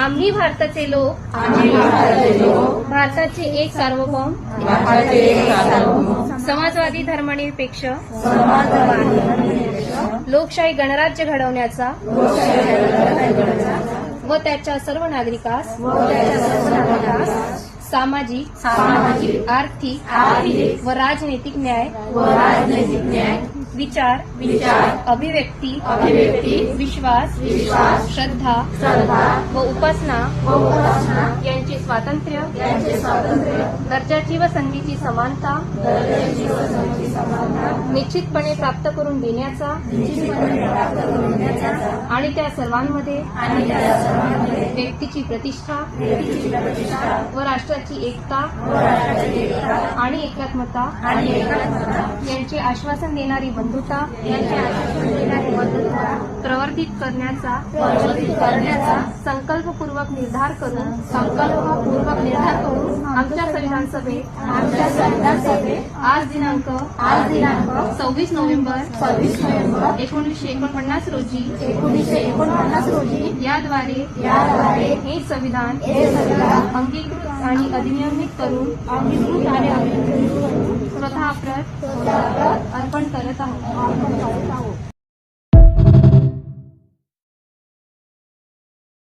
आम्ही भारताचे लोक भारताचे एक सार्वभौम समाजवादी धर्मनिरपेक्ष लोकशाही गणराज्य घडवण्याचा व त्याच्या सर्व नागरिकास सामाजिक आर्थिक व राजनैतिक न्याय विचार अभिव्यक्ती विश्वास श्रद्धा व उपासना यांचे स्वातंत्र्य दर्जाची व संधीची समानता निश्चितपणे प्राप्त करून देण्याचा आणि त्या सर्वांमध्ये व्यक्तीची प्रतिष्ठा व राष्ट्राची एकता आणि एकात्मता यांचे आश्वासन देणारी बंधुता प्रवर्धित करण्याचा संकल्पपूर्वक निर्धार करून आमच्या संविधान सभेत आज दिनांक 26 नोव्हेंबर 1949 रोजी याद्वारे हे संविधान अंगीकृत आणि अधिनियमित करून स्वतः अर्पण करत आहोत.